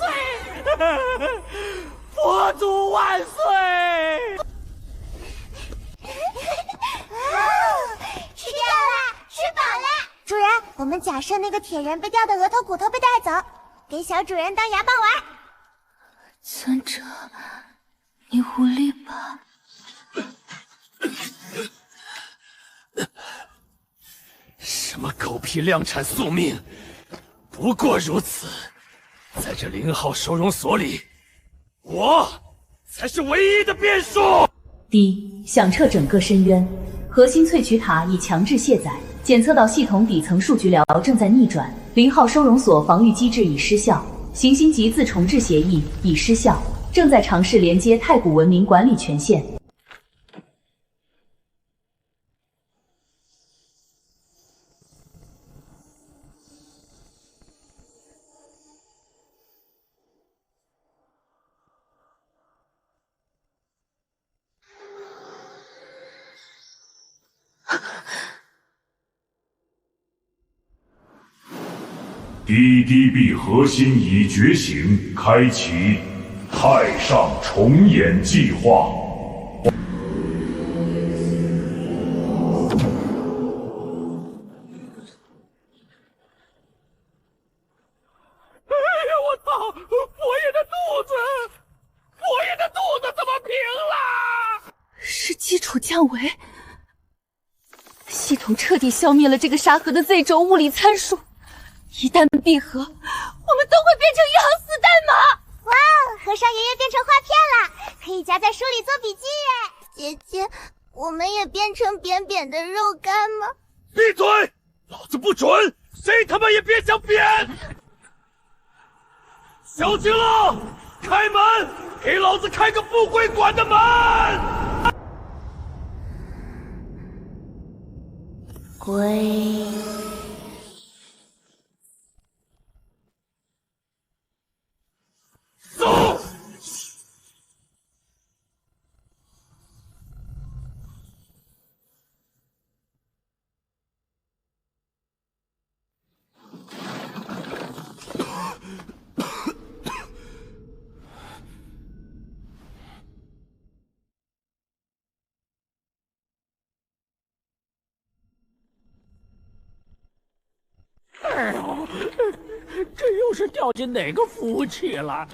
佛祖万岁！吃掉了，吃饱了。主人，我们假设那个铁人被掉的额头骨头被带走，给小主人当牙棒玩。尊者，你无力吧？什么狗屁量产宿命，不过如此。在这0号收容所里，我才是唯一的变数。响彻整个深渊，核心萃取塔已强制卸载，检测到系统底层数据流正在逆转，0号收容所防御机制已失效，行星级自重置协议已失效，正在尝试连接太古文明管理权限。DDB 核心已觉醒，开启太上重演计划。我操！佛爷的肚子，佛爷的肚子怎么平了？是基础降维，系统彻底消灭了这个沙盒的 Z 轴物理参数。一旦闭合，我们都会变成一行死代码。哇哦，和尚爷爷变成画片了，可以夹在书里做笔记耶。姐姐，我们也变成扁扁的肉干吗？闭嘴！老子不准！谁他妈也别想扁！小心了！开门，给老子开个富贵馆的门！归。走！哎呦，这又是掉进哪个服务器了？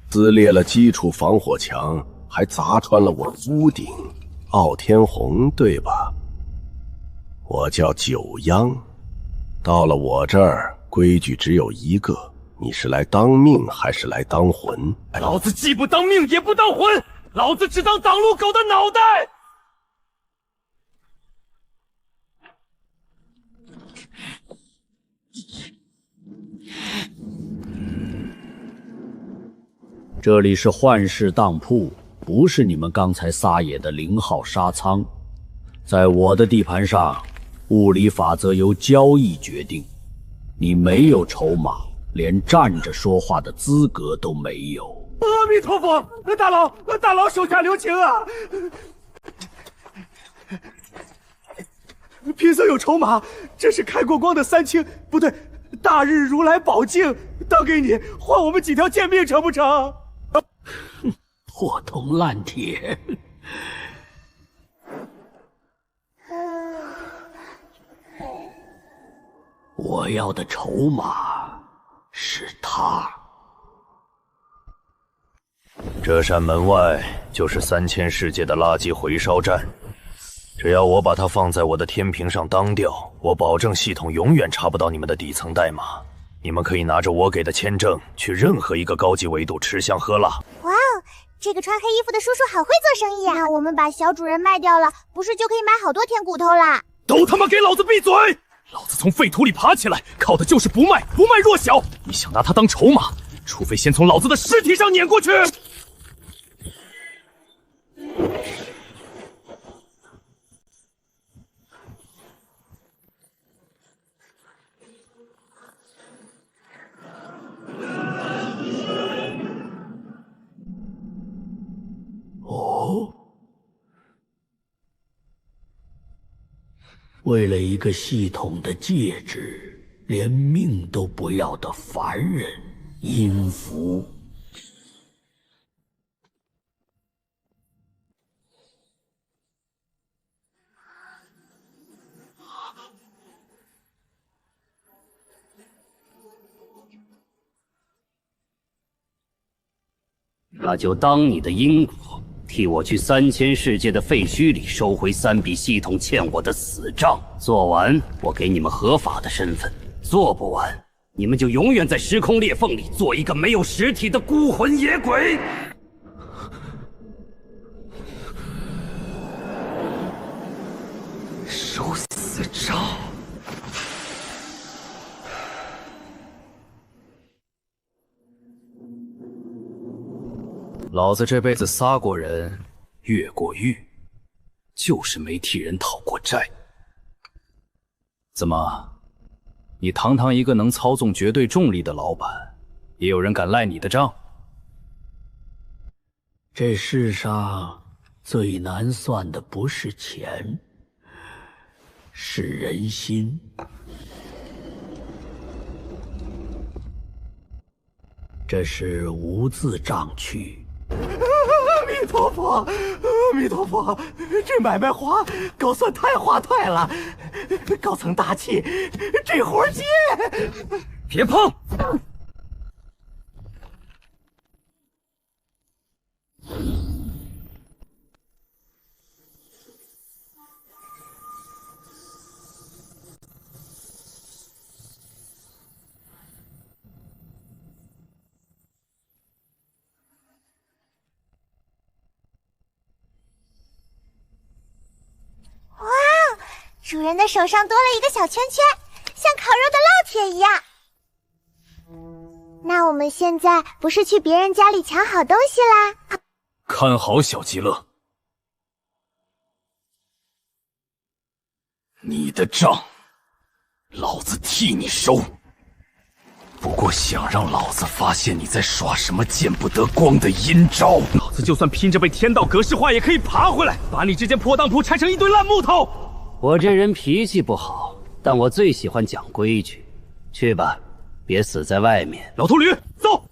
撕裂了基础防火墙，还砸穿了我屋顶。傲天红，对吧？我叫九央，到了我这儿，规矩只有一个。你是来当命还是来当魂？老子既不当命也不当魂，老子只当挡路狗的脑袋！这里是幻视当铺，不是你们刚才撒野的0号沙仓。在我的地盘上，物理法则由交易决定，你没有筹码，连站着说话的资格都没有。阿弥陀佛，大佬手下留情啊！贫僧有筹码，这是开过光的三清，不对，大日如来宝镜，当给你，换我们几条贱命成不成？破铜烂铁。我要的筹码是他。这扇门外就是3000世界的垃圾回烧站，只要我把它放在我的天平上当掉，我保证系统永远查不到你们的底层代码。你们可以拿着我给的签证去任何一个高级维度吃香喝辣。哇哦，这个穿黑衣服的叔叔好会做生意啊！那我们把小主人卖掉了，不是就可以买好多天骨头啦？都他妈给老子闭嘴！老子从废土里爬起来，靠的就是不卖弱小。你想拿它当筹码，除非先从老子的尸体上碾过去。哦，为了一个系统的戒指，连命都不要的凡人，阴符。那就当你的因果，替我去3000世界的废墟里收回3笔系统欠我的死账。做完，我给你们合法的身份；做不完，你们就永远在时空裂缝里做一个没有实体的孤魂野鬼。收死账！老子这辈子撒过人，越过狱，就是没替人讨过债。怎么，你堂堂一个能操纵绝对重力的老板，也有人敢赖你的账？这世上最难算的不是钱，是人心。这是无字账区。阿弥陀佛，阿弥陀佛，这买卖花高算太划算了，高层大气，这活接。别碰！主人的手上多了一个小圈圈，像烤肉的烙铁一样。那我们现在不是去别人家里抢好东西啦？看好小极乐，你的账，老子替你收。不过想让老子发现你在耍什么见不得光的阴招，老子就算拼着被天道格式化，也可以爬回来，把你这间破当铺拆成一堆烂木头。我这人脾气不好，但我最喜欢讲规矩。去吧，别死在外面。老秃驴，走！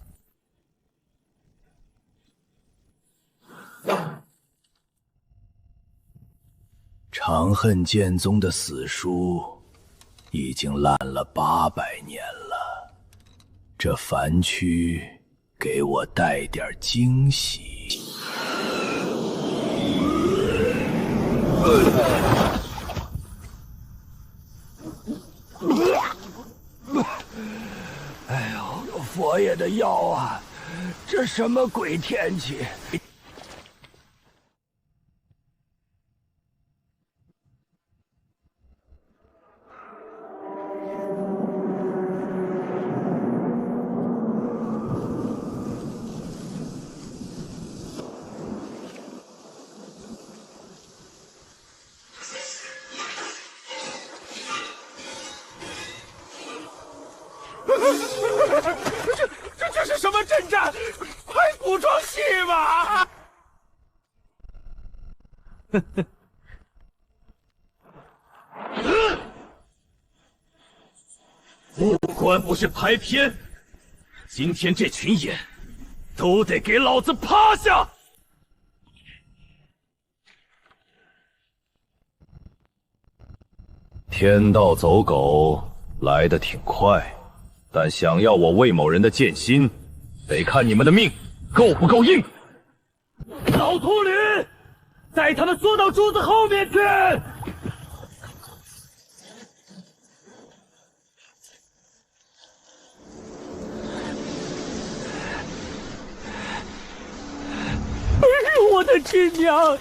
长恨剑宗的死书已经烂了800年了，这凡躯给我带点惊喜。哎呦，佛爷的药啊！这什么鬼天气？这是什么阵战？快古装戏吧！不管不是拍片，今天这群眼都得给老子趴下！天道走狗来得挺快，但想要我魏某人的剑心，得看你们的命够不够硬。老秃驴，再他妈缩到柱子后面去！哎呦，我的亲娘！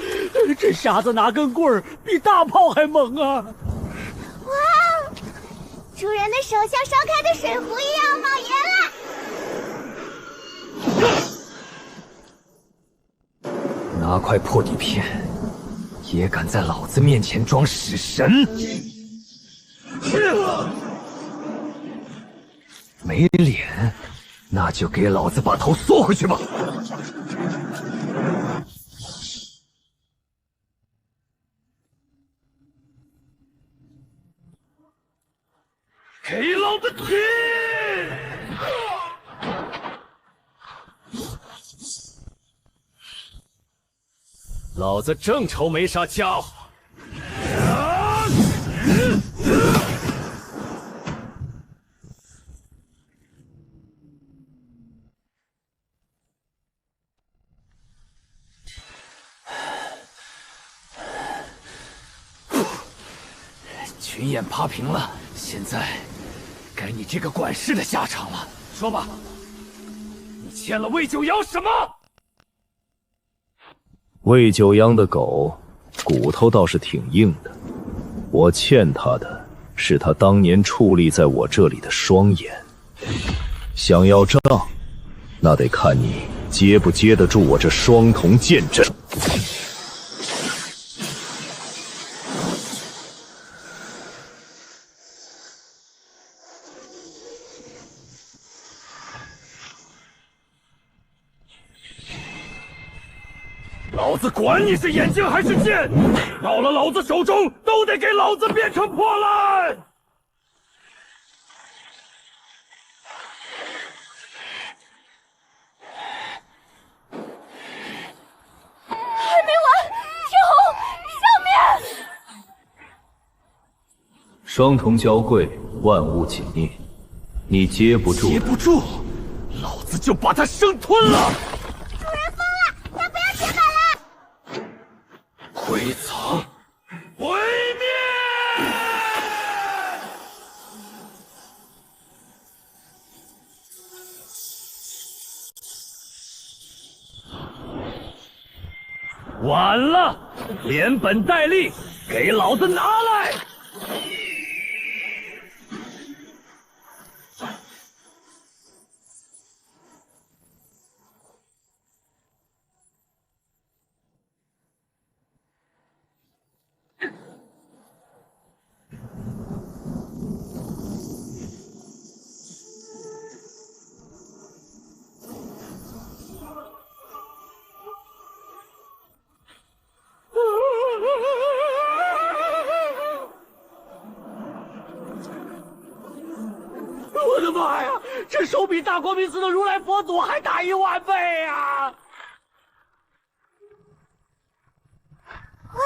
这傻子拿根棍儿比大炮还猛啊！哇，主人的手像烧开的水壶一样冒烟了。拿块破底片，也敢在老子面前装死神？没脸，那就给老子把头缩回去吧！给老子踢！老子正愁没啥家伙。群眼趴平了，现在该你这个管事的下场了。说吧，你欠了魏九阳什么？魏九阳的狗骨头倒是挺硬的，我欠他的是他当年矗立在我这里的双眼。想要账，那得看你接不接得住我这双瞳剑阵。老子管你是眼睛还是剑，到了老子手中都得给老子变成破烂！还没完，天虹，上面！双瞳交汇，万物紧捏，你接不住。接不住，老子就把他生吞了！主人疯了，他不要铁板了！鬼藏，毁灭！晚了，连本带利，给老子拿来！我的妈呀，这手比大光明寺的如来佛祖还大10000倍呀！哇哦，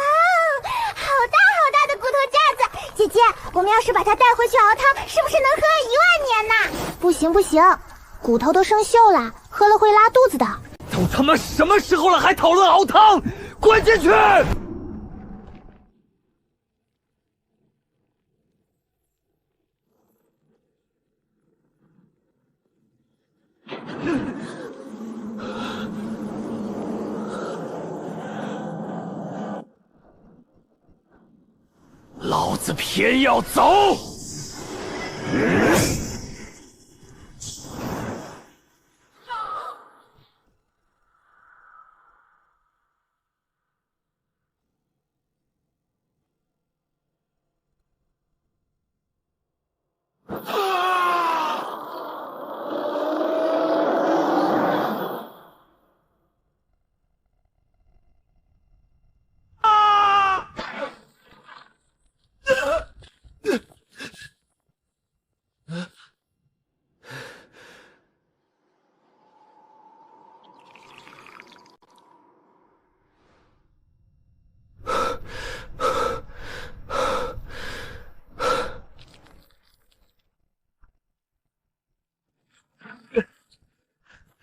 好大好大的骨头架子！姐姐，我们要是把它带回去熬汤，是不是能喝10000年呢？不行不行，骨头都生锈了，喝了会拉肚子的。都他妈什么时候了，还讨论熬汤？滚进去！老子偏要走！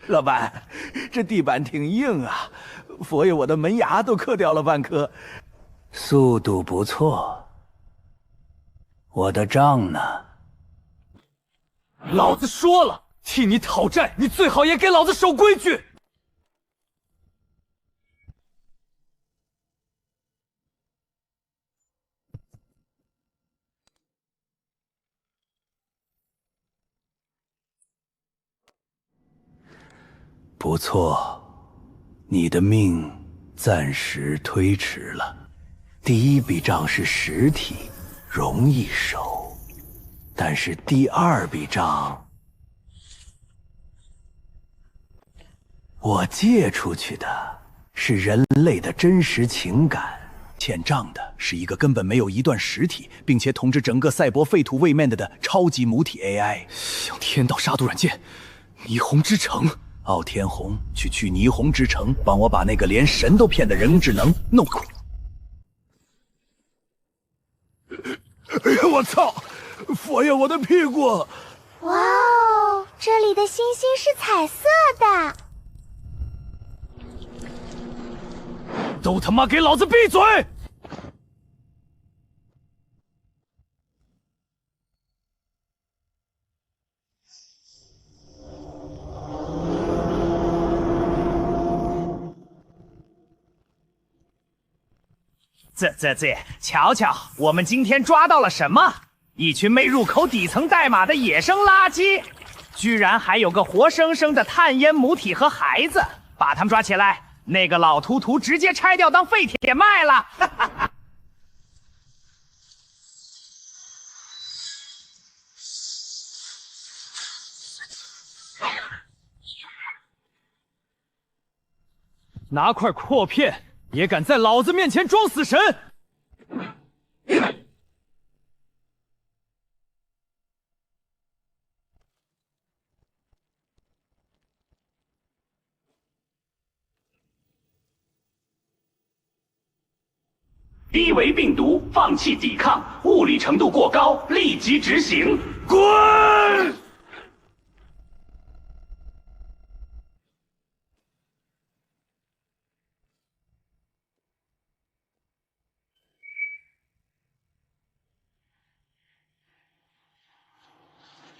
老板，这地板挺硬啊，佛爷我的门牙都磕掉了半颗。速度不错。我的账呢？老子说了，替你讨债，你最好也给老子守规矩。不错，你的命暂时推迟了。第一笔账是实体，容易守，但是第二笔账，我借出去的是人类的真实情感，欠账的是一个根本没有一段实体，并且统治整个赛博废土位面的超级母体 AI。像天道杀毒软件，霓虹之城。傲天红，去霓虹之城，帮我把那个连神都骗的人工智能弄过来。哎呀，我操！佛爷，我的屁股！哇哦，这里的星星是彩色的。都他妈给老子闭嘴！这，瞧瞧，我们今天抓到了什么？一群没入口底层代码的野生垃圾，居然还有个活生生的碳烟母体和孩子，把他们抓起来，那个老图图直接拆掉当废铁卖了。哈哈哈。拿块阔片也敢在老子面前装死神！低维病毒，放弃抵抗，物理程度过高，立即执行。滚！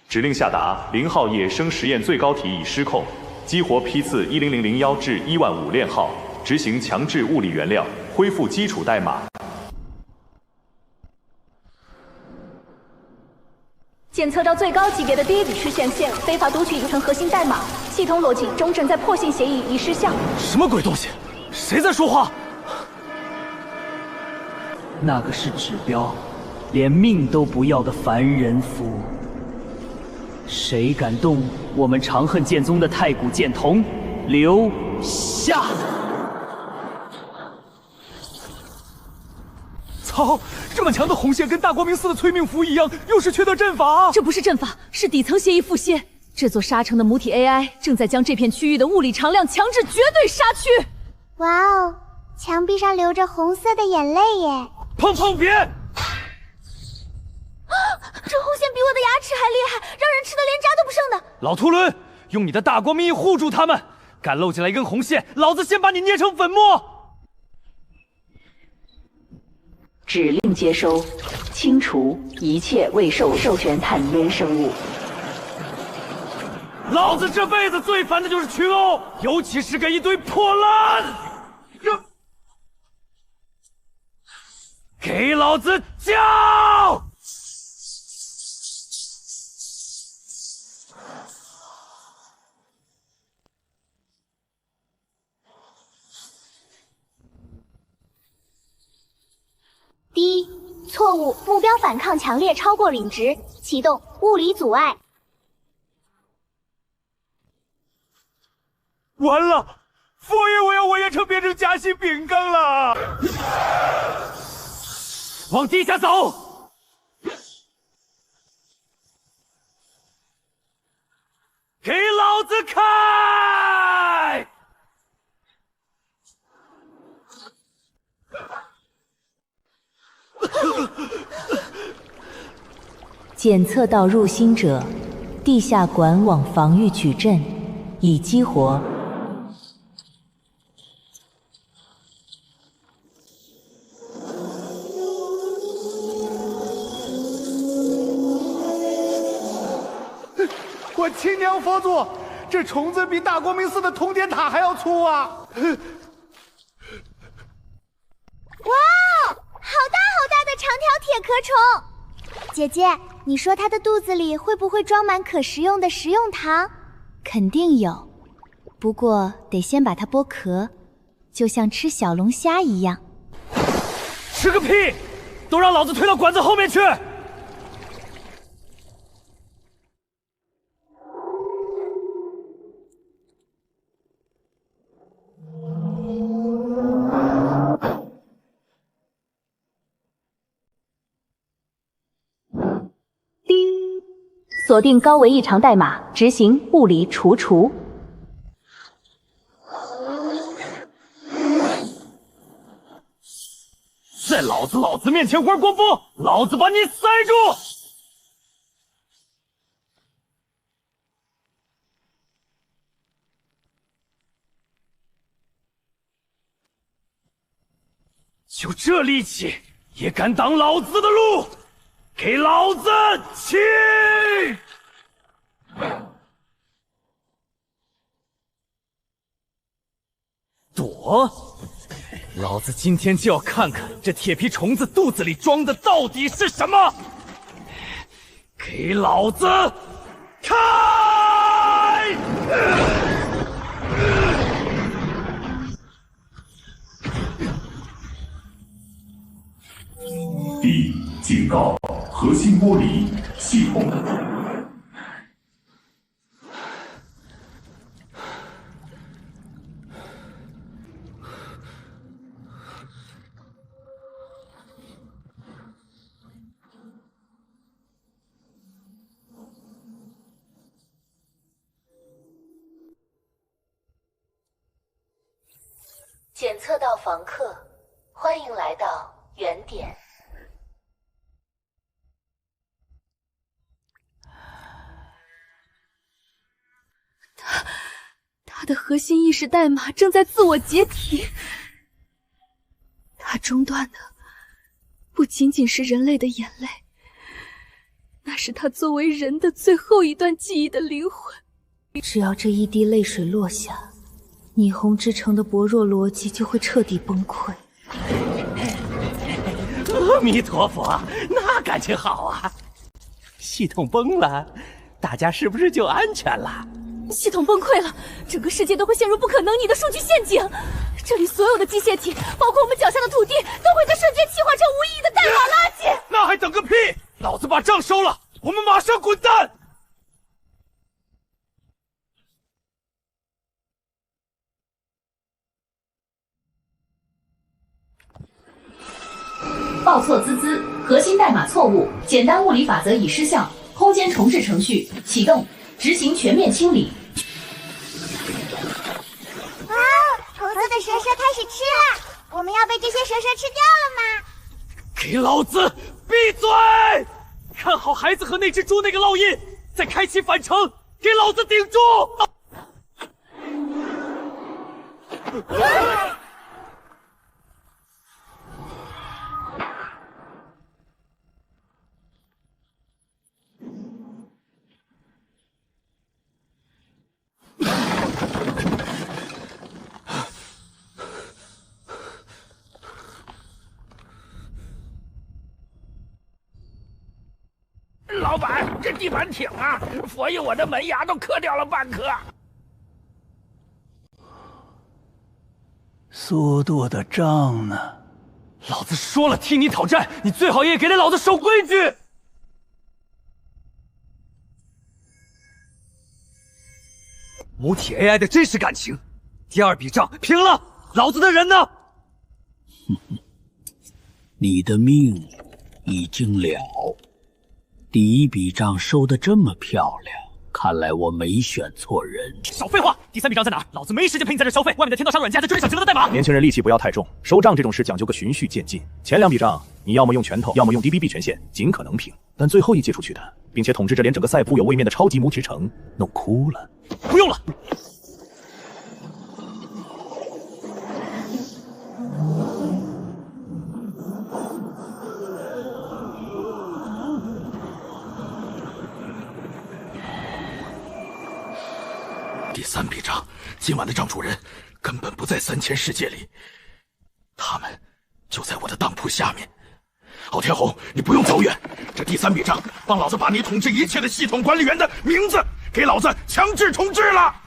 指令下达，0号野生实验最高体已失控，激活批次10001至15000链号，执行强制物理原料，恢复基础代码。检测到最高级别的第一笔失权线，非法读取已成核心代码，系统逻辑中正在破信协议已失效。什么鬼东西？谁在说话？那个是指标，连命都不要的凡人夫。谁敢动我们长恨剑宗的太古剑童，留下！操！这么强的红线跟大光明寺的催命符一样，又是缺德阵法。这不是阵法，是底层协议复现。这座沙城的母体 AI 正在将这片区域的物理常量强制绝对杀区。哇哦，墙壁上流着红色的眼泪耶！碰别！这红线比我的牙齿还厉害，让人吃的连渣都不剩的。老秃伦，用你的大光明翼护住他们，敢露进来一根红线，老子先把你捏成粉末！指令接收，清除一切未受授权探烟生物。老子这辈子最烦的就是群殴，尤其是跟一堆破烂。给老子叫！第一，错误，目标反抗强烈超过领值，启动物理阻碍。完了，佛爷我要我也成变成夹心饼干了！往地下走！给老子开！检测到入侵者，地下管网防御矩阵已激活。我亲娘佛祖，这虫子比大光明寺的铜典塔还要粗啊！哇哦，好大的长条铁壳虫！姐姐，你说它的肚子里会不会装满可食用的食用糖？肯定有，不过得先把它剥壳，就像吃小龙虾一样。吃个屁！都让老子推到管子后面去！锁定高维异常代码，执行物理除除。在老子面前玩国风，老子把你塞住！就这力气，也敢挡老子的路？给老子起！躲！老子今天就要看看这铁皮虫子肚子里装的到底是什么！给老子开！第警告：核心剥离系统。检测到房客，欢迎来到原点。他的核心意识代码正在自我解体，他中断的不仅仅是人类的眼泪，那是他作为人的最后一段记忆的灵魂。只要这一滴泪水落下，霓虹之城的薄弱逻辑就会彻底崩溃。阿弥陀佛，那感情好啊！系统崩了，大家是不是就安全了？系统崩溃了，整个世界都会陷入不可能拟的数据陷阱。这里所有的机械体，包括我们脚下的土地，都会在瞬间气化成无意义的代码垃圾。那还等个屁！老子把账收了，我们马上滚蛋！报错滋滋，核心代码错误，简单物理法则已失效，空间重置程序启动，执行全面清理。啊！红色的蛇蛇开始吃了，我们要被这些蛇蛇吃掉了吗？给老子闭嘴！看好孩子和那只猪那个烙印，再开启反城，给老子顶住！老板，这地板挺啊，佛爷我的门牙都磕掉了半颗。速度的账呢？老子说了，替你讨债，你最好也给老子守规矩。母体 AI 的真实感情，第二笔账平了，老子的人呢？你的命已经了，第一笔账收得这么漂亮，看来我没选错人。少废话！第三笔账在哪儿？老子没时间陪你在这消费。外面的天道杀软件还在追小吉乐的代码。年轻人戾气不要太重，收账这种事讲究个循序渐进。前两笔账你要么用拳头，要么用 DBB 权限，尽可能平。但最后一借出去的，并且统治着连整个赛普有位面的超级母之城，弄哭了。不用了。第三笔账，今晚的账主人根本不在3000世界里，他们就在我的当铺下面。傲天红，你不用走远，这第三笔账，帮老子把你统治一切的系统管理员的名字给老子强制重置了。